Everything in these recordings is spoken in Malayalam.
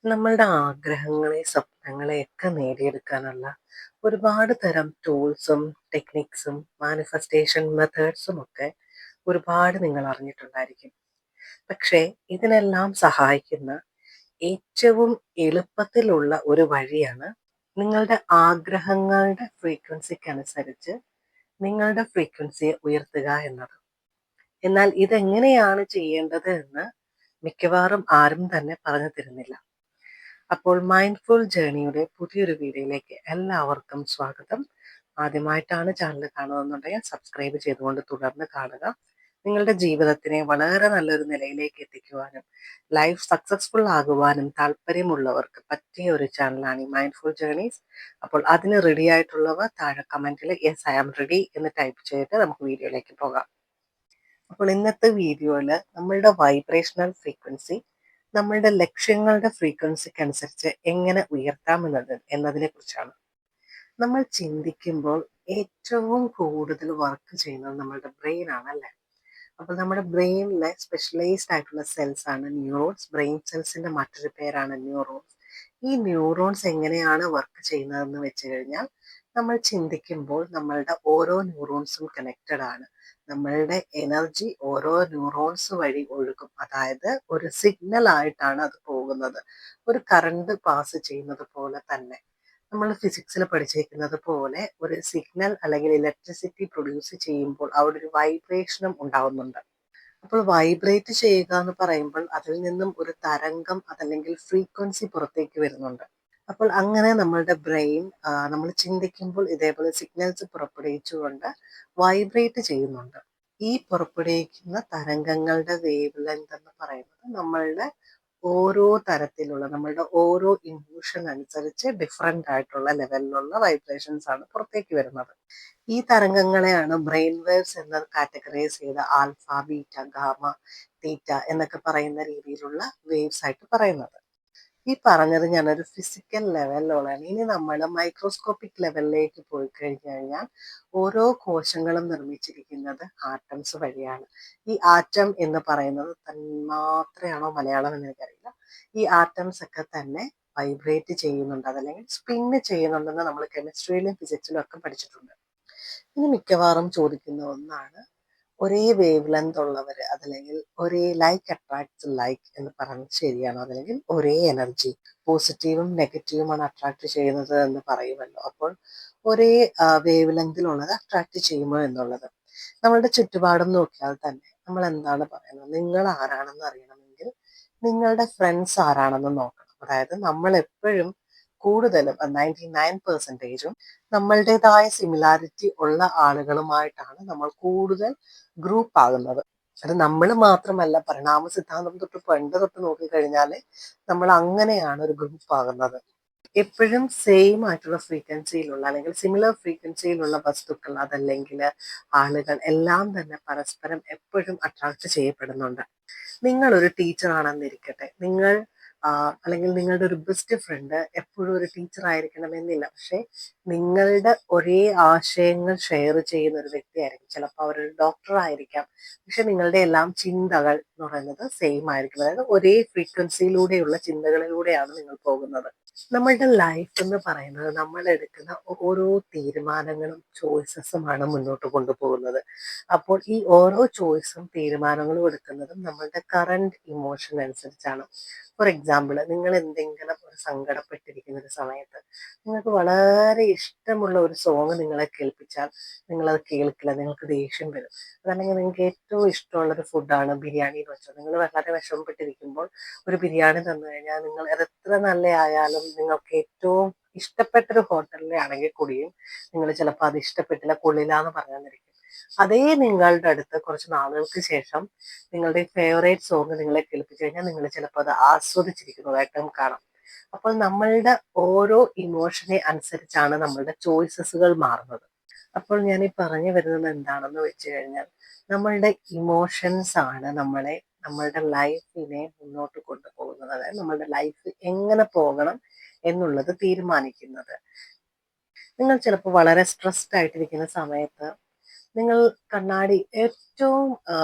നമ്മളുടെ ആഗ്രഹങ്ങളെ, സ്വപ്നങ്ങളെയൊക്കെ നേടിയെടുക്കാനുള്ള ഒരുപാട് തരം ടൂൾസും, ടെക്നിക്സും, മാനിഫെസ്റ്റേഷൻ മെത്തേഡ്സും ഒക്കെ ഒരുപാട് നിങ്ങൾ അറിഞ്ഞിട്ടുണ്ടായിരിക്കും. പക്ഷേ ഇതിനെല്ലാം സഹായിക്കുന്ന ഏറ്റവും എളുപ്പത്തിലുള്ള ഒരു വഴിയാണ് നിങ്ങളുടെ ആഗ്രഹങ്ങളുടെ ഫ്രീക്വൻസിക്കനുസരിച്ച് നിങ്ങളുടെ ഫ്രീക്വൻസിയെ ഉയർത്തുക എന്നത്. എന്നാൽ ഇതെങ്ങനെയാണ് ചെയ്യേണ്ടത് എന്ന് മിക്കവാറും ആരും തന്നെ പറഞ്ഞു തരുന്നില്ല. അപ്പോൾ മൈൻഡ്ഫുൾ ജേണിയുടെ പുതിയൊരു വീഡിയോയിലേക്ക് എല്ലാവർക്കും സ്വാഗതം. ആദ്യമായിട്ടാണ് ചാനൽ കാണുന്നതെന്നുണ്ടെങ്കിൽ സബ്സ്ക്രൈബ് ചെയ്തുകൊണ്ട് തുടർന്ന് കാണുക. നിങ്ങളുടെ ജീവിതത്തിനെ വളരെ നല്ലൊരു നിലയിലേക്ക് എത്തിക്കുവാനും ലൈഫ് സക്സസ്ഫുൾ ആകുവാനും താല്പര്യമുള്ളവർക്ക് പറ്റിയ ഒരു ചാനലാണ് ഈ മൈൻഡ്ഫുൾ ജേണീസ്. അപ്പോൾ അതിന് റെഡി ആയിട്ടുള്ളവർ താഴെ കമന്റിൽ യെസ് ഐ ആം റെഡി എന്ന് ടൈപ്പ് ചെയ്തിട്ട് നമുക്ക് വീഡിയോയിലേക്ക് പോകാം. അപ്പോൾ ഇന്നത്തെ വീഡിയോയിൽ നമ്മളുടെ വൈബ്രേഷണൽ ഫ്രീക്വൻസി നമ്മളുടെ ലക്ഷ്യങ്ങളുടെ ഫ്രീക്വൻസിക്ക് അനുസരിച്ച് എങ്ങനെ ഉയർത്താം എന്നതിനെ കുറിച്ചാണ്. നമ്മൾ ചിന്തിക്കുമ്പോൾ ഏറ്റവും കൂടുതൽ വർക്ക് ചെയ്യുന്നത് നമ്മളുടെ ബ്രെയിൻ ആണല്ലേ. അപ്പോൾ നമ്മുടെ ബ്രെയിനിലെ സ്പെഷ്യലൈസ്ഡ് ആയിട്ടുള്ള സെൽസ് ആണ് ന്യൂറോൺസ്. ബ്രെയിൻ സെൽസിന്റെ മറ്റൊരു പേരാണ് ന്യൂറോൺസ്. ഈ ന്യൂറോൺസ് എങ്ങനെയാണ് വർക്ക് ചെയ്യുന്നതെന്ന് വെച്ച് കഴിഞ്ഞാൽ, നമ്മൾ ചിന്തിക്കുമ്പോൾ നമ്മളുടെ ഓരോ ന്യൂറോൺസും കണക്റ്റഡ് ആണ്. നമ്മളുടെ എനർജി ഓരോ ന്യൂറോൺസ് വഴി ഒഴുകും. അതായത് ഒരു സിഗ്നൽ ആയിട്ടാണ് അത് പോകുന്നത്. ഒരു കറണ്ട് പാസ് ചെയ്യുന്നത് പോലെ തന്നെ നമ്മൾ ഫിസിക്സിൽ പഠിച്ചിരിക്കുന്നത് പോലെ ഒരു സിഗ്നൽ അല്ലെങ്കിൽ ഇലക്ട്രിസിറ്റി പ്രൊഡ്യൂസ് ചെയ്യുമ്പോൾ അവിടെ ഒരു വൈബ്രേഷനും ഉണ്ടാവുന്നുണ്ട്. അപ്പോൾ വൈബ്രേറ്റ് ചെയ്യുക എന്ന് പറയുമ്പോൾ അതിൽ നിന്നും ഒരു തരംഗം അതല്ലെങ്കിൽ ഫ്രീക്വൻസി പുറത്തേക്ക് വരുന്നുണ്ട്. അപ്പോൾ അങ്ങനെ നമ്മളുടെ ബ്രെയിൻ നമ്മൾ ചിന്തിക്കുമ്പോൾ ഇതേപോലെ സിഗ്നൽസ് പുറപ്പെടുവിച്ചുകൊണ്ട് വൈബ്രേറ്റ് ചെയ്യുന്നുണ്ട്. ഈ പുറപ്പെടുവിക്കുന്ന തരംഗങ്ങളുടെ വേവ് ലെങ്ത് എന്ന് പറയുന്നത് നമ്മളുടെ ഓരോ തരത്തിലുള്ള നമ്മളുടെ ഓരോ ഇമോഷൻ അനുസരിച്ച് ഡിഫറെൻ്റ് ആയിട്ടുള്ള ലെവലിലുള്ള വൈബ്രേഷൻസ് ആണ് പുറത്തേക്ക് വരുന്നത്. ഈ തരംഗങ്ങളെയാണ് ബ്രെയിൻ വേവ്സ് എന്ന് കാറ്റഗറൈസ് ചെയ്ത ആൽഫ, ബീറ്റ, ഗാമ, തീറ്റ എന്നൊക്കെ പറയുന്ന രീതിയിലുള്ള വേവ്സ് ആയിട്ട് പറയുന്നത്. ഈ പറഞ്ഞത് ഞാനൊരു ഫിസിക്കൽ ലെവലിലുള്ളതാണ്. ഇനി നമ്മൾ മൈക്രോസ്കോപ്പിക് ലെവലിലേക്ക് പോയി കഴിഞ്ഞു കഴിഞ്ഞാൽ ഓരോ കോശങ്ങളും നിർമ്മിച്ചിരിക്കുന്നത് ആറ്റംസ് വഴിയാണ്. ഈ ആറ്റം എന്ന് പറയുന്നത് തന്മാത്രയാണോ മലയാളം എന്ന് എനിക്കറിയില്ല. ഈ ആറ്റംസ് ഒക്കെ തന്നെ വൈബ്രേറ്റ് ചെയ്യുന്നുണ്ട്, അതല്ലെങ്കിൽ സ്പിന്ന് ചെയ്യുന്നുണ്ടെന്ന് നമ്മൾ കെമിസ്ട്രിയിലും ഫിസിക്സിലും ഒക്കെ പഠിച്ചിട്ടുണ്ട്. ഇനി മിക്കവാറും ചോദിക്കുന്ന ഒന്നാണ്, ഒരേ വേവ് ലെങ്ത് ഉള്ളവർ അതല്ലെങ്കിൽ ഒരേ ലൈക്ക് അട്രാക്ട്സ് ലൈക്ക് എന്ന് പറഞ്ഞത് ശരിയാണോ? അതല്ലെങ്കിൽ ഒരേ എനർജി പോസിറ്റീവും നെഗറ്റീവുമാണ് അട്രാക്ട് ചെയ്യുന്നത് എന്ന് പറയുമല്ലോ. അപ്പോൾ ഒരേ വേവ് ലെങ്തിലുള്ളത് അട്രാക്ട് ചെയ്യുമോ എന്നുള്ളത് നമ്മളുടെ ചുറ്റുപാടും നോക്കിയാൽ തന്നെ നമ്മൾ എന്താണ് പറയുന്നത്? നിങ്ങൾ ആരാണെന്ന് അറിയണമെങ്കിൽ നിങ്ങളുടെ ഫ്രണ്ട്സ് ആരാണെന്ന് നോക്കണം. അതായത് നമ്മൾ എപ്പോഴും കൂടുതലും 99% നമ്മളുടേതായ സിമിലാരിറ്റി ഉള്ള ആളുകളുമായിട്ടാണ് നമ്മൾ കൂടുതൽ ഗ്രൂപ്പ് ആകുന്നത്. അത് നമ്മൾ മാത്രമല്ല, പരിണാമ സിദ്ധാന്തം തൊട്ട് പണ്ട് തൊട്ട് നോക്കിക്കഴിഞ്ഞാൽ നമ്മൾ അങ്ങനെയാണ് ഒരു ഗ്രൂപ്പ് ആകുന്നത്. എപ്പോഴും സെയിം ആയിട്ടുള്ള ഫ്രീക്വൻസിയിലുള്ള അല്ലെങ്കിൽ സിമിലർ ഫ്രീക്വൻസിയിലുള്ള വസ്തുക്കൾ അതല്ലെങ്കിൽ ആളുകൾ എല്ലാം തന്നെ പരസ്പരം എപ്പോഴും അട്രാക്ട് ചെയ്യപ്പെടുന്നുണ്ട്. നിങ്ങളൊരു ടീച്ചർ ആണെന്നിരിക്കട്ടെ, നിങ്ങൾ അല്ലെങ്കിൽ നിങ്ങളുടെ ഒരു ബെസ്റ്റ് ഫ്രണ്ട് എപ്പോഴും ഒരു ടീച്ചർ ആയിരിക്കണമെന്നില്ല. പക്ഷെ നിങ്ങളുടെ ഒരേ ആശയങ്ങൾ ഷെയർ ചെയ്യുന്ന ഒരു വ്യക്തിയായിരിക്കും. ചിലപ്പോൾ അവരൊരു ഡോക്ടർ ആയിരിക്കാം, പക്ഷെ നിങ്ങളുടെ എല്ലാം ചിന്തകൾ എന്ന് പറയുന്നത് സെയിം ആയിരിക്കും. അതായത് ഒരേ ഫ്രീക്വൻസിയിലൂടെയുള്ള ചിന്തകളിലൂടെയാണ് നിങ്ങൾ പോകുന്നത്. നമ്മളുടെ ലൈഫ് എന്ന് പറയുന്നത് നമ്മൾ എടുക്കുന്ന ഓരോ തീരുമാനങ്ങളും ചോയ്സസുമാണ് മുന്നോട്ട് കൊണ്ടുപോകുന്നത്. അപ്പോൾ ഈ ഓരോ ചോയ്സും തീരുമാനങ്ങളും എടുക്കുന്നതും നമ്മളുടെ കറണ്ട് ഇമോഷൻ അനുസരിച്ചാണ്. ഫോർ എക്സാമ്പിൾ, നിങ്ങൾ എന്തെങ്കിലും ഒരു സങ്കടപ്പെട്ടിരിക്കുന്ന ഒരു സമയത്ത് നിങ്ങൾക്ക് വളരെ ഇഷ്ടമുള്ള ഒരു സോങ് നിങ്ങളെ കേൾപ്പിച്ചാൽ നിങ്ങളത് കേൾക്കില്ല, നിങ്ങൾക്ക് ദേഷ്യം വരും. അതല്ലെങ്കിൽ നിങ്ങൾക്ക് ഏറ്റവും ഇഷ്ടമുള്ള ഒരു ഫുഡാണ് ബിരിയാണി എന്ന് വെച്ചാൽ, നിങ്ങൾ വളരെ വിഷമപ്പെട്ടിരിക്കുമ്പോൾ ഒരു ബിരിയാണി തന്നു കഴിഞ്ഞാൽ നിങ്ങൾ അത് എത്ര നല്ല ആയാലും നിങ്ങൾക്ക് ഏറ്റവും ഇഷ്ടപ്പെട്ടൊരു ഹോട്ടലിലെ ആണെങ്കിൽ കൂടിയും നിങ്ങൾ ചിലപ്പോൾ അത് ഇഷ്ടപ്പെട്ടില്ല, കൊള്ളില്ല എന്ന് പറഞ്ഞിരിക്കും. അതേ നിങ്ങളുടെ അടുത്ത് കുറച്ച് നാളുകൾക്ക് ശേഷം നിങ്ങളുടെ ഫേവറേറ്റ് സോങ് നിങ്ങളെ കേൾപ്പിച്ചു കഴിഞ്ഞാൽ നിങ്ങൾ ചിലപ്പോൾ അത് ആസ്വദിച്ചിരിക്കുന്നതായിട്ടും കാണാം. അപ്പോൾ നമ്മളുടെ ഓരോ ഇമോഷനെ അനുസരിച്ചാണ് നമ്മളുടെ ചോയ്സസുകൾ മാറുന്നത്. അപ്പോൾ ഞാൻ ഈ പറഞ്ഞു വരുന്നത് എന്താണെന്ന് വെച്ച് കഴിഞ്ഞാൽ, നമ്മളുടെ ഇമോഷൻസ് ആണ് നമ്മളുടെ ലൈഫിനെ മുന്നോട്ട് കൊണ്ടുപോകുന്നത്. അതായത് നമ്മളുടെ ലൈഫ് എങ്ങനെ പോകണം എന്നുള്ളത് തീരുമാനിക്കുന്നത്. നിങ്ങൾ ചിലപ്പോൾ വളരെ സ്ട്രെസ്ഡ് ആയിട്ടിരിക്കുന്ന സമയത്ത് നിങ്ങൾ കണ്ണാടി ഏറ്റവും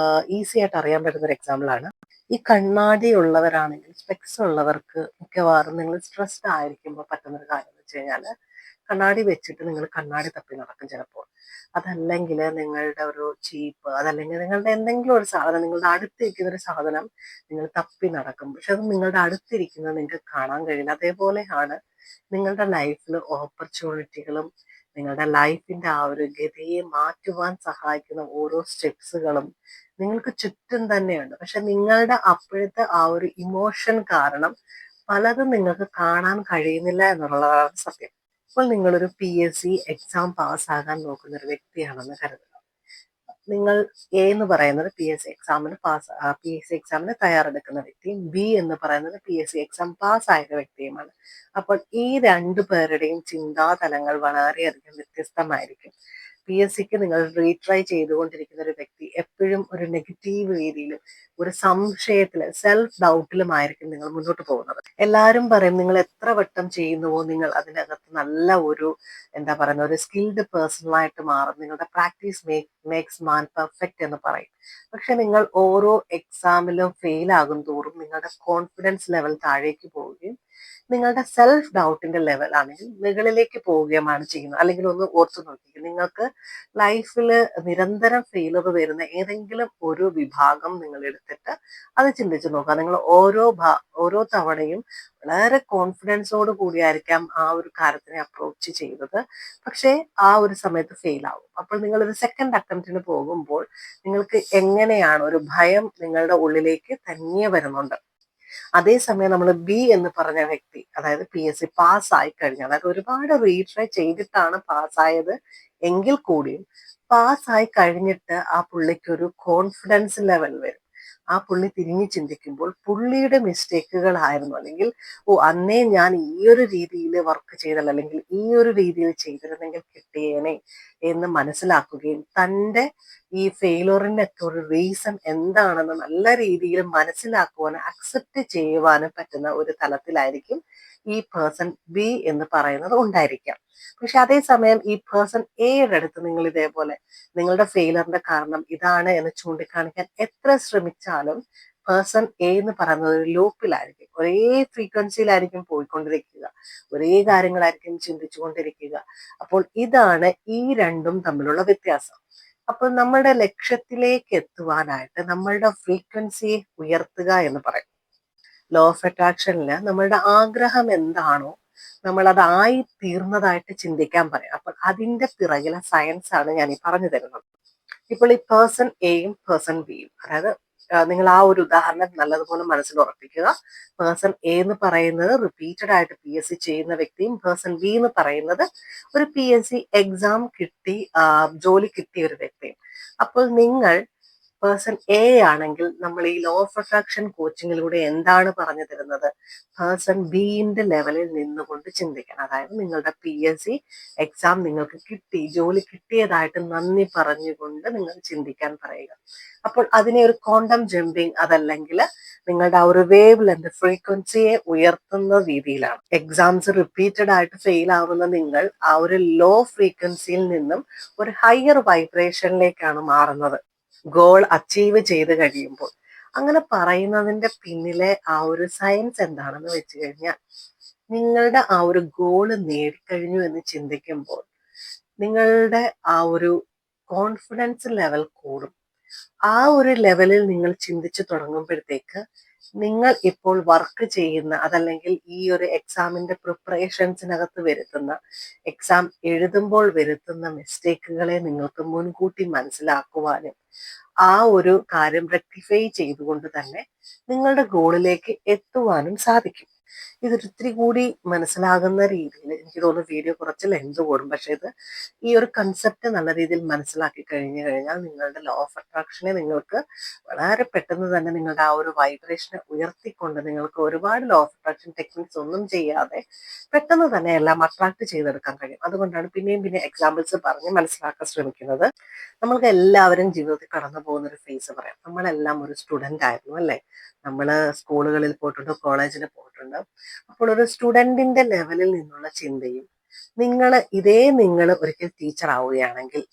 ഈസി ആയിട്ട് അറിയാൻ പറ്റുന്ന ഒരു എക്സാമ്പിളാണ്, ഈ കണ്ണാടി ഉള്ളവരാണെങ്കിൽ, സ്പെക്സ് ഉള്ളവർക്ക് മിക്കവാറും നിങ്ങൾ സ്ട്രെസ്ഡ് ആയിരിക്കുമ്പോൾ പറ്റുന്നൊരു കാര്യം എന്ന് വെച്ച് കഴിഞ്ഞാൽ, കണ്ണാടി വെച്ചിട്ട് നിങ്ങൾ കണ്ണാടി തപ്പി നടക്കും ചിലപ്പോൾ. അതല്ലെങ്കിൽ നിങ്ങളുടെ ഒരു ചീപ്പ്, അതല്ലെങ്കിൽ നിങ്ങളുടെ എന്തെങ്കിലും ഒരു സാധനം, നിങ്ങളുടെ അടുത്തിരിക്കുന്ന ഒരു സാധനം നിങ്ങൾ തപ്പി നടക്കും. പക്ഷെ അത് നിങ്ങളുടെ അടുത്തിരിക്കുന്നത് നിങ്ങൾക്ക് കാണാൻ കഴിയില്ല. അതേപോലെയാണ് നിങ്ങളുടെ ലൈഫിൽ ഓപ്പർച്യൂണിറ്റികളും നിങ്ങളുടെ ലൈഫിന്റെ ആ ഒരു ഗതിയെ മാറ്റുവാൻ സഹായിക്കുന്ന ഓരോ സ്റ്റെപ്സുകളും നിങ്ങൾക്ക് ചുറ്റും തന്നെയുണ്ട്. പക്ഷെ നിങ്ങളുടെ അപ്പോഴത്തെ ആ ഒരു ഇമോഷൻ കാരണം പലതും നിങ്ങൾക്ക് കാണാൻ കഴിയുന്നില്ല എന്നുള്ളതാണ് സത്യം. ഇപ്പോൾ നിങ്ങളൊരു PSC എക്സാം പാസ്സാകാൻ നോക്കുന്ന ഒരു വ്യക്തിയാണെന്ന് കരുതുക. നിങ്ങൾ എ എന്ന് പറയുന്നത് PSC എക്സാമിന് തയ്യാറെടുക്കുന്ന വ്യക്തിയും, ബി എന്ന് പറയുന്നത് PSC എക്സാം പാസ്സായ വ്യക്തിയുമാണ്. അപ്പോൾ ഈ രണ്ടു പേരുടെയും ചിന്താതലങ്ങൾ വളരെയധികം വ്യത്യസ്തമായിരിക്കും. PSCക്ക് നിങ്ങൾ റീട്രൈ ചെയ്തുകൊണ്ടിരിക്കുന്ന ഒരു വ്യക്തി എപ്പോഴും ഒരു നെഗറ്റീവ് രീതിയിലും ഒരു സംശയത്തില്, സെൽഫ് ഡൗട്ടിലുമായിരിക്കും നിങ്ങൾ മുന്നോട്ട് പോകുന്നത്. എല്ലാവരും പറയും നിങ്ങൾ എത്ര വട്ടം ചെയ്യുന്നുവോ നിങ്ങൾ അതിനകത്ത് നല്ല ഒരു എന്താ പറയുന്ന ഒരു സ്കിൽഡ് പേഴ്സണായിട്ട് മാറും. നിങ്ങളുടെ പ്രാക്ടീസ് മേക്സ് മാൻ പെർഫെക്റ്റ് എന്ന് പറയും. പക്ഷെ നിങ്ങൾ ഓരോ എക്സാമിലും ഫെയിൽ ആകും തോറും നിങ്ങളുടെ കോൺഫിഡൻസ് ലെവൽ താഴേക്ക് പോവുകയും നിങ്ങളുടെ സെൽഫ് ഡൗട്ടിന്റെ ലെവൽ ആണെങ്കിൽ മുകളിലേക്ക് പോവുകയുമാണ് ചെയ്യുന്നത്. അല്ലെങ്കിൽ ഒന്ന് ഓർത്തു നോക്കി, നിങ്ങൾക്ക് ലൈഫിൽ നിരന്തരം ഫെയിലർ വരുന്ന ഏതെങ്കിലും ഒരു വിഭാഗം നിങ്ങൾ എടുത്തിട്ട് അത് ചിന്തിച്ചു നോക്കുക. നിങ്ങൾ ഓരോ തവണയും വളരെ കോൺഫിഡൻസോട് കൂടിയായിരിക്കാം ആ ഒരു കാര്യത്തിനെ അപ്രോച്ച് ചെയ്തത്. പക്ഷേ ആ ഒരു സമയത്ത് ഫെയിൽ ആവും. അപ്പോൾ നിങ്ങൾ ഒരു സെക്കൻഡ് അറ്റംപ്റ്റിന് പോകുമ്പോൾ നിങ്ങൾക്ക് എങ്ങനെയാണ് ഒരു ഭയം നിങ്ങളുടെ ഉള്ളിലേക്ക് തനിയെ വരുന്നുണ്ട്. അതേസമയം നമ്മൾ ബി എന്ന് പറഞ്ഞ വ്യക്തി, അതായത് PSC പാസ്സായി കഴിഞ്ഞു, അതായത് ഒരുപാട് റീട്രൈ ചെയ്തിട്ടാണ് പാസ്സായത് എങ്കിൽ കൂടിയും പാസ്സായി കഴിഞ്ഞിട്ട് ആ പുള്ളിക്ക് ഒരു കോൺഫിഡൻസ് ലെവൽ വരും. ആ പുള്ളി തിരിഞ്ഞു ചിന്തിക്കുമ്പോൾ പുള്ളിയുടെ മിസ്റ്റേക്കുകളായിരുന്നു, അല്ലെങ്കിൽ അന്നേ ഞാൻ ഈ ഒരു രീതിയിൽ വർക്ക് ചെയ്തല്ല, അല്ലെങ്കിൽ ഈ ഒരു രീതിയിൽ ചെയ്തിരുന്നെങ്കിൽ കിട്ടിയേനെ എന്ന് മനസ്സിലാക്കുകയും തൻ്റെ ഈ ഫെയിലറിന്റെ ഒക്കെ ഒരു റീസൺ എന്താണെന്ന് നല്ല രീതിയിൽ മനസ്സിലാക്കുവാനും അക്സെപ്റ്റ് ചെയ്യുവാനും പറ്റുന്ന ഒരു തലത്തിലായിരിക്കും ഈ പേഴ്സൺ ബി എന്ന് പറയുന്നത് ഉണ്ടായിരിക്കാം. പക്ഷെ അതേസമയം ഈ പേഴ്സൺ എയുടെ അടുത്ത് നിങ്ങൾ ഇതേപോലെ നിങ്ങളുടെ ഫെയിലറിന്റെ കാരണം ഇതാണ് എന്ന് ചൂണ്ടിക്കാണിക്കാൻ എത്ര ശ്രമിച്ചാലും പേഴ്സൺ എ എന്ന് പറയുന്നത് ഒരു ലൂപ്പിലായിരിക്കും, ഒരേ ഫ്രീക്വൻസിയിലായിരിക്കും പോയിക്കൊണ്ടിരിക്കുക, ഒരേ കാര്യങ്ങളായിരിക്കും ചിന്തിച്ചുകൊണ്ടിരിക്കുക. അപ്പോൾ ഇതാണ് ഈ രണ്ടും തമ്മിലുള്ള വ്യത്യാസം. അപ്പോൾ നമ്മുടെ ലക്ഷ്യത്തിലേക്ക് എത്തുവാനായിട്ട് നമ്മളുടെ ഫ്രീക്വൻസിയെ ഉയർത്തുക എന്ന് പറയും. ലോ ഓഫ് അട്രാക്ഷനില് നമ്മളുടെ ആഗ്രഹം എന്താണോ നമ്മൾ അതായി തീർന്നതായിട്ട് ചിന്തിക്കാൻ പറയാം. അപ്പോൾ അതിന്റെ പിറകിലെ സയൻസ് ആണ് ഞാൻ ഈ പറഞ്ഞു തരുന്നത്. ഇപ്പോൾ ഈ പേഴ്സൺ എയും പേഴ്സൺ ബിയും, അതായത് നിങ്ങൾ ആ ഒരു ഉദാഹരണം നല്ലതുപോലെ മനസ്സിൽ ഉറപ്പിക്കുക. പേഴ്സൺ എ എന്ന് പറയുന്നത് റിപ്പീറ്റഡ് ആയിട്ട് PSC ചെയ്യുന്ന വ്യക്തിയും, പേഴ്സൺ ബി എന്ന് പറയുന്നത് ഒരു PSC എക്സാം കിട്ടി ജോലി കിട്ടിയ ഒരു വ്യക്തിയും. അപ്പോൾ നിങ്ങൾ പേഴ്സൺ എ ആണെങ്കിൽ നമ്മൾ ഈ ലോ ഓഫ് അട്രാക്ഷൻ കോച്ചിങ്ങിലൂടെ എന്താണ് പറഞ്ഞു തരുന്നത്? പേഴ്സൺ ബിന്റെ ലെവലിൽ നിന്നുകൊണ്ട് ചിന്തിക്കണം. അതായത് നിങ്ങളുടെ PSC എക്സാം നിങ്ങൾക്ക് കിട്ടി, ജോലി കിട്ടിയതായിട്ട് നന്ദി പറഞ്ഞുകൊണ്ട് നിങ്ങൾ ചിന്തിക്കാൻ പറയുക. അപ്പോൾ അതിനെ ഒരു ക്വാണ്ടം ജമ്പിങ്, അതല്ലെങ്കിൽ നിങ്ങളുടെ ആ ഒരു വേവ് ലെന്ത് ഫ്രീക്വൻസിയെ ഉയർത്തുന്ന രീതിയിലാണ്. എക്സാംസ് റിപ്പീറ്റഡ് ആയിട്ട് ഫെയിൽ ആവുന്ന നിങ്ങൾ ആ ഒരു ലോ ഫ്രീക്വൻസിയിൽ നിന്നും ഒരു ഹയർ വൈബ്രേഷനിലേക്കാണ് മാറുന്നത് ഗോൾ അച്ചീവ് ചെയ്ത് കഴിയുമ്പോൾ. അങ്ങനെ പറയുന്നതിന്റെ പിന്നിലെ ആ ഒരു സയൻസ് എന്താണെന്ന് വെച്ച് കഴിഞ്ഞാൽ, നിങ്ങളുടെ ആ ഒരു ഗോള് നേടിക്കഴിഞ്ഞു എന്ന് ചിന്തിക്കുമ്പോൾ നിങ്ങളുടെ ആ ഒരു കോൺഫിഡൻസ് ലെവൽ കൂടും. ആ ഒരു ലെവലിൽ നിങ്ങൾ ചിന്തിച്ചു തുടങ്ങുമ്പോഴത്തേക്ക് നിങ്ങൾ ഇപ്പോൾ വർക്ക് ചെയ്യുന്ന, അതല്ലെങ്കിൽ ഈ ഒരു എക്സാമിന്റെ പ്രിപ്പറേഷൻസിനകത്ത് വരുത്തുന്ന, എക്സാം എഴുതുമ്പോൾ വരുത്തുന്ന മിസ്റ്റേക്കുകളെ നിങ്ങൾക്ക് മുൻകൂട്ടി മനസ്സിലാക്കുവാനും ആ ഒരു കാര്യം റെക്ടിഫൈ ചെയ്തുകൊണ്ട് തന്നെ നിങ്ങളുടെ ഗോളിലേക്ക് എത്തുവാനും സാധിക്കും. ഇതൊരിത്തിരി കൂടി മനസ്സിലാകുന്ന രീതിയിൽ എനിക്ക് തോന്നുന്നു വീഡിയോ കുറച്ച് ലെങ്ത് കൂടും. പക്ഷെ ഇത് ഈ ഒരു കൺസെപ്റ്റ് നല്ല രീതിയിൽ മനസ്സിലാക്കി കഴിഞ്ഞു കഴിഞ്ഞാൽ നിങ്ങളുടെ ലോ ഓഫ് അട്രാക്ഷനെ നിങ്ങൾക്ക് വളരെ പെട്ടെന്ന് തന്നെ നിങ്ങളുടെ ആ ഒരു വൈബ്രേഷനെ ഉയർത്തിക്കൊണ്ട് നിങ്ങൾക്ക് ഒരുപാട് ലോ ഓഫ് അട്രാക്ഷൻ ടെക്നിക്സ് ഒന്നും ചെയ്യാതെ പെട്ടെന്ന് തന്നെ എല്ലാം അട്രാക്ട് ചെയ്തെടുക്കാൻ കഴിയും. അതുകൊണ്ടാണ് പിന്നെയും പിന്നെ എക്സാമ്പിൾസ് പറഞ്ഞ് മനസ്സിലാക്കാൻ ശ്രമിക്കുന്നത്. നമ്മൾക്ക് എല്ലാവരും ജീവിതത്തിൽ കടന്നു പോകുന്ന ഒരു ഫേസ് പറയാം. നമ്മളെല്ലാം ഒരു സ്റ്റുഡന്റ് ആയിരുന്നു അല്ലേ? നമ്മള് സ്കൂളുകളിൽ പോയിട്ടുണ്ട്, കോളേജിൽ പോയിട്ടുണ്ട്. അപ്പോൾ ഒരു സ്റ്റുഡന്റിന്റെ ലെവലിൽ നിന്നുള്ള ചിന്തയും നിങ്ങൾ ഒരിക്കൽ ടീച്ചർ ആവുകയാണെങ്കിൽ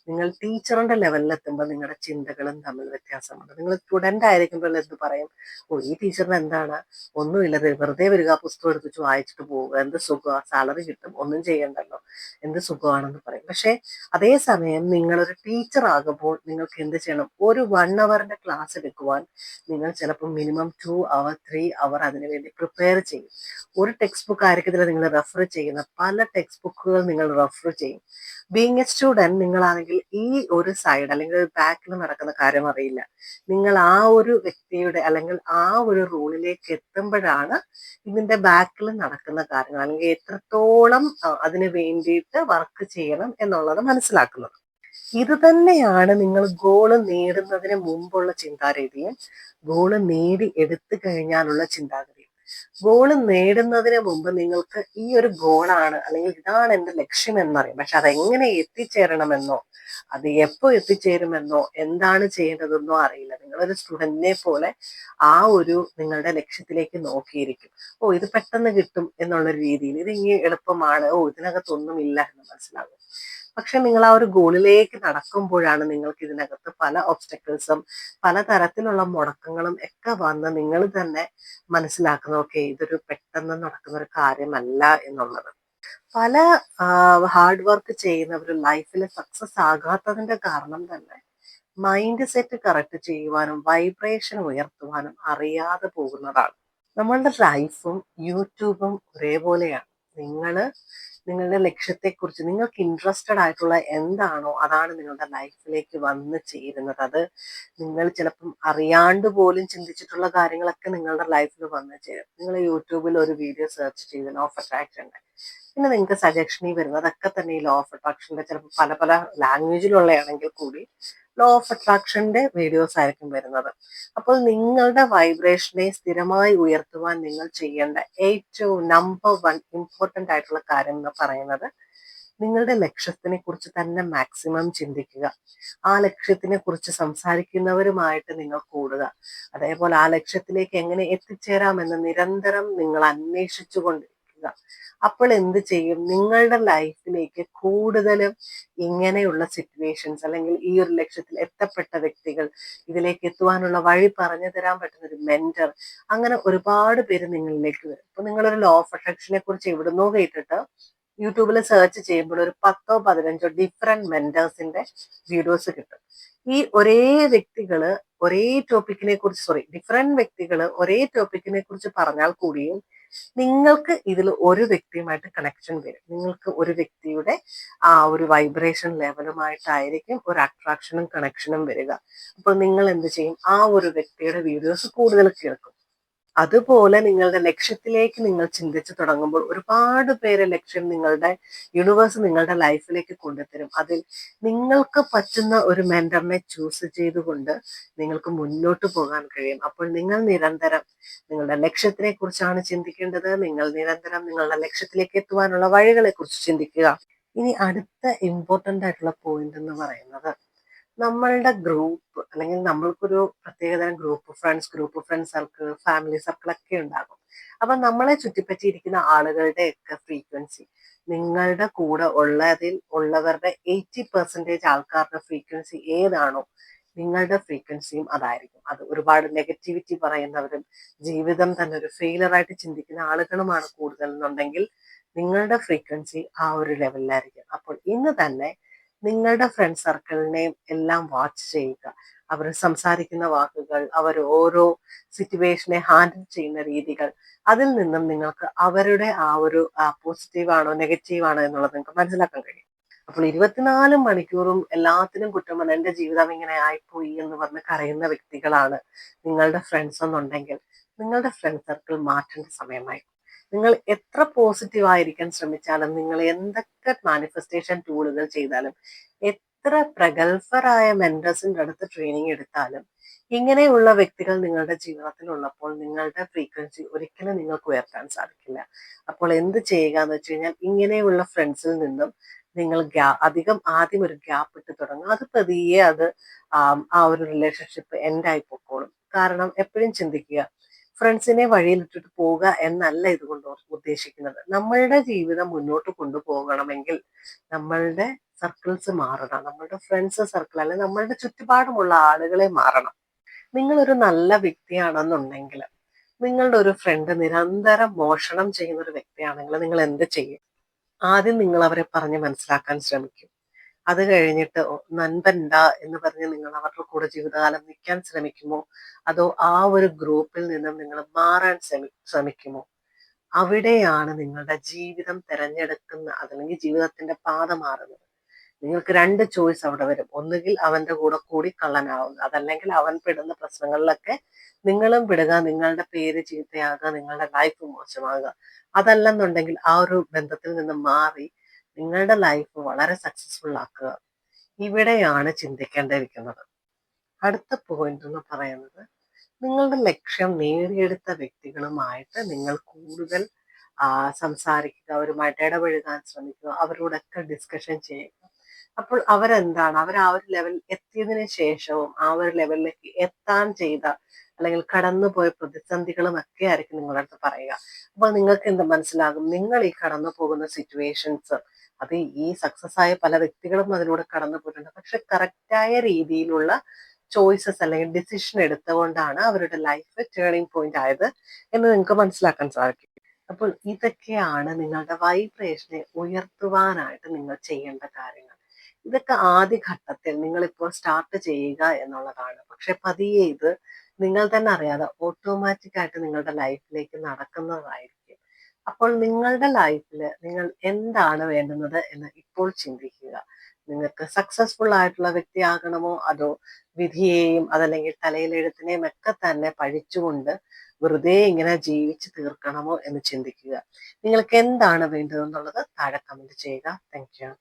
നിങ്ങൾ ടീച്ചറിന്റെ ലെവലിലെത്തുമ്പോൾ നിങ്ങളുടെ ചിന്തകളും തമ്മിൽ വ്യത്യാസമുണ്ട്. നിങ്ങൾ സ്റ്റുഡന്റ് ആയിരിക്കുമ്പോൾ എന്ത് പറയും, ഓ ഈ ടീച്ചറിന് എന്താണ്, ഒന്നുമില്ല, വെറുതെ വരിക, പുസ്തകം എടുത്തിട്ട് വായിച്ചിട്ട് പോവുക, എന്ത് സുഖമാണ്, സാലറി കിട്ടും, ഒന്നും ചെയ്യണ്ടല്ലോ, എന്ത് സുഖമാണെന്ന് പറയും. പക്ഷെ അതേസമയം നിങ്ങളൊരു ടീച്ചർ ആകുമ്പോൾ നിങ്ങൾക്ക് എന്ത് ചെയ്യണം, ഒരു 1 അവറിന്റെ ക്ലാസ് എടുക്കുവാൻ നിങ്ങൾ ചിലപ്പോൾ മിനിമം 2 അവർ 3 അവർ അതിനുവേണ്ടി പ്രിപ്പയർ ചെയ്യും. ഒരു ടെക്സ്റ്റ് ബുക്ക് ആയിരിക്കത്തില്ല നിങ്ങൾ റെഫർ ചെയ്യുന്ന, പല ടെക്സ്റ്റ് ബുക്കുകൾ നിങ്ങൾ റെഫർ ചെയ്യും. ബീങ് എ സ്റ്റുഡന്റ് നിങ്ങളാണെങ്കിൽ ഈ ഒരു സൈഡ് അല്ലെങ്കിൽ ബാക്കിൽ നടക്കുന്ന കാര്യം അറിയില്ല. നിങ്ങൾ ആ ഒരു വ്യക്തിയുടെ അല്ലെങ്കിൽ ആ ഒരു റൂളിലേക്ക് എത്തുമ്പോഴാണ് ഇതിന്റെ ബാക്കിൽ നടക്കുന്ന കാര്യങ്ങൾ അല്ലെങ്കിൽ എത്രത്തോളം അതിന് വേണ്ടിയിട്ട് വർക്ക് ചെയ്യണം എന്നുള്ളത് മനസ്സിലാക്കുന്നത്. ഇത് തന്നെയാണ് നിങ്ങൾ ഗോള് നേടുന്നതിന് മുമ്പുള്ള ചിന്താരീതിയും ഗോള് നേടി എടുത്തു കഴിഞ്ഞാലുള്ള ചിന്താഗതിയും. ഗോള് നേടുന്നതിന് മുമ്പ് നിങ്ങൾക്ക് ഈ ഒരു ഗോളാണ് അല്ലെങ്കിൽ ഇതാണ് എന്റെ ലക്ഷ്യം എന്നറിയാം. പക്ഷെ അതെങ്ങനെ എത്തിച്ചേരണമെന്നോ അത് എപ്പോ എത്തിച്ചേരുമെന്നോ എന്താണ് ചെയ്യേണ്ടതെന്നോ അറിയില്ല. നിങ്ങളൊരു സ്റ്റുഡന്റിനെ പോലെ ആ ഒരു നിങ്ങളുടെ ലക്ഷ്യത്തിലേക്ക് നോക്കിയിരിക്കും. ഓ ഇത് പെട്ടെന്ന് കിട്ടും എന്നുള്ള രീതിയിൽ, ഇത് ഇനി എളുപ്പമാണ്, ഓ ഇതിനകത്തൊന്നും ഇല്ല എന്ന് മനസ്സിലാകും. പക്ഷെ നിങ്ങൾ ആ ഒരു ഗോളിലേക്ക് നടക്കുമ്പോഴാണ് നിങ്ങൾക്ക് ഇതിനകത്ത് പല ഒബ്സ്റ്റക്കിൾസും പല തരത്തിലുള്ള മുടക്കങ്ങളും ഒക്കെ വന്ന് നിങ്ങൾ തന്നെ മനസ്സിലാക്കുന്നത്, ഓക്കെ ഇതൊരു പെട്ടെന്ന് നടക്കുന്ന ഒരു കാര്യമല്ല എന്നുള്ളത്. പല ഹാർഡ് വർക്ക് ചെയ്യുന്നവർ ലൈഫിൽ സക്സസ് ആകാത്തതിന്റെ കാരണം തന്നെ മൈൻഡ് സെറ്റ് കറക്റ്റ് ചെയ്യുവാനും വൈബ്രേഷൻ ഉയർത്തുവാനും അറിയാതെ പോകുന്നതാണ്. നമ്മളുടെ ലൈഫും യൂട്യൂബും ഒരേപോലെയാണ്. നിങ്ങള് നിങ്ങളുടെ ലക്ഷ്യത്തെക്കുറിച്ച് നിങ്ങൾക്ക് ഇൻട്രസ്റ്റഡ് ആയിട്ടുള്ള എന്താണോ അതാണ് നിങ്ങളുടെ ലൈഫിലേക്ക് വന്ന് ചേരുന്നത്. അത് നിങ്ങൾ ചിലപ്പം അറിയാണ്ട് പോലും ചിന്തിച്ചിട്ടുള്ള കാര്യങ്ങളൊക്കെ നിങ്ങളുടെ ലൈഫിൽ വന്ന് ചേരും. നിങ്ങൾ യൂട്യൂബിൽ ഒരു വീഡിയോ സെർച്ച് ചെയ്ത് ലോ ഓഫ് അട്രാക്ഷൻ്റെ, പിന്നെ നിങ്ങൾക്ക് സജഷനിൽ വരുന്നത് അതൊക്കെ തന്നെ ഈ ലോ ഓഫ് അട്രാക്ഷന്റെ ചിലപ്പോൾ പല പല ലാംഗ്വേജിലുള്ളതാണെങ്കിൽ കൂടി ലോ ഓഫ് അട്രാക്ഷന്റെ വീഡിയോസ് ആയിരിക്കും വരുന്നത്. അപ്പോൾ നിങ്ങളുടെ വൈബ്രേഷനെ സ്ഥിരമായി ഉയർത്തുവാൻ നിങ്ങൾ ചെയ്യേണ്ട ഏറ്റവും നമ്പർ 1 ഇമ്പോർട്ടൻ്റ് ആയിട്ടുള്ള കാര്യം എന്ന് പറയുന്നത് നിങ്ങളുടെ ലക്ഷ്യത്തിനെ കുറിച്ച് തന്നെ മാക്സിമം ചിന്തിക്കുക. ആ ലക്ഷ്യത്തിനെ കുറിച്ച് സംസാരിക്കുന്നവരുമായിട്ട് നിങ്ങൾ കൂടുക. അതേപോലെ ആ ലക്ഷ്യത്തിലേക്ക് എങ്ങനെ എത്തിച്ചേരാമെന്ന് നിരന്തരം നിങ്ങൾ അന്വേഷിച്ചു കൊണ്ടിരിക്കുക. അപ്പോൾ എന്ത് ചെയ്യും, നിങ്ങളുടെ ലൈഫിലേക്ക് കൂടുതലും ഇങ്ങനെയുള്ള സിറ്റുവേഷൻസ് അല്ലെങ്കിൽ ഈ ഒരു ലക്ഷ്യത്തിൽ എത്തപ്പെട്ട വ്യക്തികൾ, ഇതിലേക്ക് എത്തുവാനുള്ള വഴി പറഞ്ഞു തരാൻ പറ്റുന്ന ഒരു മെന്റർ, അങ്ങനെ ഒരുപാട് പേര് നിങ്ങളിലേക്ക് വരും. ഇപ്പൊ നിങ്ങളൊരു ലോ ഓഫ് അട്രാക്ഷനെ കുറിച്ച് എവിടുന്നോ കേട്ടിട്ട് യൂട്യൂബിൽ സെർച്ച് ചെയ്യുമ്പോൾ ഒരു 10-15 ഡിഫറെന്റ് മെന്റേഴ്സിന്റെ വീഡിയോസ് കിട്ടും. ഈ ഒരേ വ്യക്തികള് ഒരേ ടോപ്പിക്കിനെ കുറിച്ച് ഡിഫറെന്റ് വ്യക്തികള് ഒരേ ടോപ്പിക്കിനെ കുറിച്ച് പറഞ്ഞാൽ കൂടിയും നിങ്ങൾക്ക് ഇതിൽ ഒരു വ്യക്തിയുമായിട്ട് കണക്ഷൻ വരും. നിങ്ങൾക്ക് ഒരു വ്യക്തിയുടെ ആ ഒരു വൈബ്രേഷൻ ലെവലുമായിട്ടായിരിക്കും ഒരു അട്രാക്ഷനും കണക്ഷനും വരിക. അപ്പോൾ നിങ്ങൾ എന്ത് ചെയ്യും, ആ ഒരു വ്യക്തിയുടെ വീഡിയോസ് കൂടുതൽ കേൾക്കും. അതുപോലെ നിങ്ങളുടെ ലക്ഷ്യത്തിലേക്ക് നിങ്ങൾ ചിന്തിച്ചു തുടങ്ങുമ്പോൾ ഒരുപാട് പേരെ ലക്ഷ്യം നിങ്ങളുടെ യൂണിവേഴ്സ് നിങ്ങളുടെ ലൈഫിലേക്ക് കൊണ്ടുതരും. അതിൽ നിങ്ങൾക്ക് പറ്റുന്ന ഒരു മെന്ററിനെ ചൂസ് ചെയ്തുകൊണ്ട് നിങ്ങൾക്ക് മുന്നോട്ട് പോകാൻ കഴിയും. അപ്പോൾ നിങ്ങൾ നിരന്തരം നിങ്ങളുടെ ലക്ഷ്യത്തിനെ കുറിച്ചാണ് ചിന്തിക്കേണ്ടത്. നിങ്ങൾ നിരന്തരം നിങ്ങളുടെ ലക്ഷ്യത്തിലേക്ക് എത്തുവാനുള്ള വഴികളെ കുറിച്ച് ചിന്തിക്കുക. ഇനി അടുത്ത ഇമ്പോർട്ടൻ്റ് ആയിട്ടുള്ള പോയിന്റ് എന്ന് പറയുന്നത്, നമ്മളുടെ ഗ്രൂപ്പ് അല്ലെങ്കിൽ നമ്മൾക്കൊരു പ്രത്യേകതരം group friend circle, family circle ഒക്കെ ഉണ്ടാകും. അപ്പൊ നമ്മളെ ചുറ്റിപ്പറ്റിയിരിക്കുന്ന ആളുകളുടെ ഒക്കെ ഫ്രീക്വൻസി, നിങ്ങളുടെ കൂടെ ഉള്ളവരുടെ 80% ആൾക്കാരുടെ ഫ്രീക്വൻസി ഏതാണോ നിങ്ങളുടെ ഫ്രീക്വൻസിയും അതായിരിക്കും. അത് ഒരുപാട് നെഗറ്റിവിറ്റി പറയുന്നവരും ജീവിതം തന്നെ ഒരു ഫെയിലർ ആയിട്ട് ചിന്തിക്കുന്ന ആളുകളുമാണ് കൂടുതൽ എന്നുണ്ടെങ്കിൽ നിങ്ങളുടെ ഫ്രീക്വൻസി ആ ഒരു ലെവലിലായിരിക്കും. അപ്പോൾ ഇന്ന് തന്നെ നിങ്ങളുടെ ഫ്രണ്ട് സർക്കിളിനെയും എല്ലാം വാച്ച് ചെയ്യുക. അവർ സംസാരിക്കുന്ന വാക്കുകൾ, അവർ ഓരോ സിറ്റുവേഷനെ ഹാൻഡിൽ ചെയ്യുന്ന രീതികൾ, അതിൽ നിന്നും നിങ്ങൾക്ക് അവരുടെ ആ ഒരു പോസിറ്റീവ് ആണോ നെഗറ്റീവ് ആണോ എന്നുള്ളത് നിങ്ങൾക്ക് മനസ്സിലാക്കാൻ കഴിയും. അപ്പോൾ 24 മണിക്കൂറും എല്ലാത്തിനും കുറ്റം പറഞ്ഞ് എന്റെ ജീവിതം ഇങ്ങനെ ആയിപ്പോയി എന്ന് പറഞ്ഞ് കരയുന്ന വ്യക്തികളാണ് നിങ്ങളുടെ ഫ്രണ്ട്സ് എന്നുണ്ടെങ്കിൽ നിങ്ങളുടെ ഫ്രണ്ട് സർക്കിൾ മാറ്റേണ്ട സമയമായി. നിങ്ങൾ എത്ര പോസിറ്റീവ് ആയിരിക്കാൻ ശ്രമിച്ചാലും, നിങ്ങൾ എന്തൊക്കെ മാനിഫെസ്റ്റേഷൻ ടൂളുകൾ ചെയ്താലും, എത്ര പ്രഗത്ഭരായ മെന്റേഴ്സിന്റെ അടുത്ത് ട്രെയിനിങ് എടുത്താലും, ഇങ്ങനെയുള്ള വ്യക്തികൾ നിങ്ങളുടെ ജീവിതത്തിൽ ഉള്ളപ്പോൾ നിങ്ങളുടെ ഫ്രീക്വൻസി ഒരിക്കലും നിങ്ങൾക്ക് ഉയർത്താൻ സാധിക്കില്ല. അപ്പോൾ എന്ത് ചെയ്യുക എന്ന് വെച്ച് കഴിഞ്ഞാൽ, ഇങ്ങനെയുള്ള ഫ്രണ്ട്സിൽ നിന്നും നിങ്ങൾ അധികം ആദ്യം ഒരു ഗ്യാപ്പ് ഇട്ട് തുടങ്ങും. അത് പതിയെ അത് ആ ഒരു റിലേഷൻഷിപ്പ് എൻഡ് ആയി പൊക്കോളും. കാരണം എപ്പോഴും ചിന്തിക്കുക, ഫ്രണ്ട്സിനെ വഴിയിലിട്ടിട്ട് പോവുക എന്നല്ല ഇതുകൊണ്ട് ഉദ്ദേശിക്കുന്നത്. നമ്മളുടെ ജീവിതം മുന്നോട്ട് കൊണ്ടുപോകണമെങ്കിൽ നമ്മളുടെ സർക്കിൾസ് മാറണം. നമ്മളുടെ ഫ്രണ്ട്സ് സർക്കിൾ അല്ലെങ്കിൽ നമ്മളുടെ ചുറ്റുപാടുമുള്ള ആളുകളെ മാറണം. നിങ്ങളൊരു നല്ല വ്യക്തിയാണെന്നുണ്ടെങ്കിൽ നിങ്ങളുടെ ഒരു ഫ്രണ്ട് നിരന്തരം മോഷണം ചെയ്യുന്ന ഒരു വ്യക്തിയാണെങ്കിൽ നിങ്ങൾ എന്ത് ചെയ്യും? ആദ്യം നിങ്ങൾ അവരെ പറഞ്ഞ് മനസ്സിലാക്കാൻ ശ്രമിക്കും. അത് കഴിഞ്ഞിട്ട് നൻപൻഡ എന്ന് പറഞ്ഞ് നിങ്ങൾ അവരുടെ കൂടെ ജീവിതകാലം നിൽക്കാൻ ശ്രമിക്കുമോ? അതോ ആ ഒരു ഗ്രൂപ്പിൽ നിന്നും നിങ്ങൾ മാറാൻ ശ്രമിക്കുമോ? അവിടെയാണ് നിങ്ങളുടെ ജീവിതം തിരഞ്ഞെടുക്കുന്ന അതല്ലെങ്കിൽ ജീവിതത്തിന്റെ പാത മാറുന്നത്. നിങ്ങൾക്ക് രണ്ട് ചോയ്സ് അവിടെ വരും. ഒന്നുകിൽ അവന്റെ കൂടെ കൂടി കള്ളനാവുക, അതല്ലെങ്കിൽ അവൻ പെടുന്ന പ്രശ്നങ്ങളിലൊക്കെ നിങ്ങളും പെടുക, നിങ്ങളുടെ പേര് ചീത്തയാകുക, നിങ്ങളുടെ ലൈഫ് മോശമാകുക. അതല്ലെന്നുണ്ടെങ്കിൽ ആ ഒരു ബന്ധത്തിൽ നിന്ന് മാറി നിങ്ങളുടെ ലൈഫ് വളരെ സക്സസ്ഫുൾ ആക്കുക. ഇവിടെയാണ് ചിന്തിക്കേണ്ടിയിരിക്കുന്നത്. അടുത്ത പോയിന്റ് എന്ന് പറയുന്നത്, നിങ്ങളുടെ ലക്ഷ്യം നേടിയെടുത്ത വ്യക്തികളുമായിട്ട് നിങ്ങൾ കൂടുതൽ സംസാരിക്കുക, അവരുമായിട്ട് ഇടപഴകാൻ ശ്രമിക്കുക, അവരോടൊക്കെ ഡിസ്കഷൻ ചെയ്യുക. അപ്പോൾ അവരെന്താണ്, അവർ ആ ഒരു ലെവൽ എത്തിയതിനു ശേഷവും ആ ഒരു ലെവലിലേക്ക് എത്താൻ ചെയ്ത അല്ലെങ്കിൽ കടന്നുപോയ പ്രതിസന്ധികളും ഒക്കെ ആയിരിക്കും നിങ്ങളുടെ അടുത്ത് പറയുക. അപ്പൊ നിങ്ങൾക്ക് എന്ത് മനസ്സിലാകും? നിങ്ങൾ ഈ കടന്നു പോകുന്ന സിറ്റുവേഷൻസ്, അത് ഈ സക്സസ് ആയ പല വ്യക്തികളും അതിലൂടെ കടന്നു പോയിട്ടുണ്ട്. പക്ഷെ കറക്റ്റായ രീതിയിലുള്ള ചോയ്സസ് അല്ലെങ്കിൽ ഡിസിഷൻ എടുത്തുകൊണ്ടാണ് അവരുടെ ലൈഫ് ടേണിംഗ് പോയിന്റ് ആയത് എന്ന് നിങ്ങൾക്ക് മനസ്സിലാക്കാൻ സാധിക്കും. അപ്പോൾ ഇതൊക്കെയാണ് നിങ്ങളുടെ വൈബ്രേഷനെ ഉയർത്തുവാനായിട്ട് നിങ്ങൾ ചെയ്യേണ്ട കാര്യങ്ങൾ. ഇതൊക്കെ ആദ്യ ഘട്ടത്തിൽ നിങ്ങളിപ്പോൾ സ്റ്റാർട്ട് ചെയ്യുക എന്നുള്ളതാണ്. പക്ഷെ പതിയെ ഇത് നിങ്ങൾ തന്നെ അറിയാതെ ഓട്ടോമാറ്റിക് ആയിട്ട് നിങ്ങളുടെ ലൈഫിലേക്ക് നടക്കുന്നതായിരിക്കും. അപ്പോൾ നിങ്ങളുടെ ലൈഫിൽ നിങ്ങൾ എന്താണ് വേണ്ടുന്നത് എന്ന് ഇപ്പോൾ ചിന്തിക്കുക. നിങ്ങൾക്ക് സക്സസ്ഫുൾ ആയിട്ടുള്ള വ്യക്തിയാകണമോ, അതോ വിധിയെയും അതല്ലെങ്കിൽ തലയിലെഴുത്തിനെയും ഒക്കെ തന്നെ പഴിച്ചുകൊണ്ട് വെറുതെ ഇങ്ങനെ ജീവിച്ച് തീർക്കണമോ എന്ന് ചിന്തിക്കുക. നിങ്ങൾക്ക് എന്താണ് വേണ്ടതെന്നുള്ളത് താഴെ കമന്റ് ചെയ്യുക. Thank you.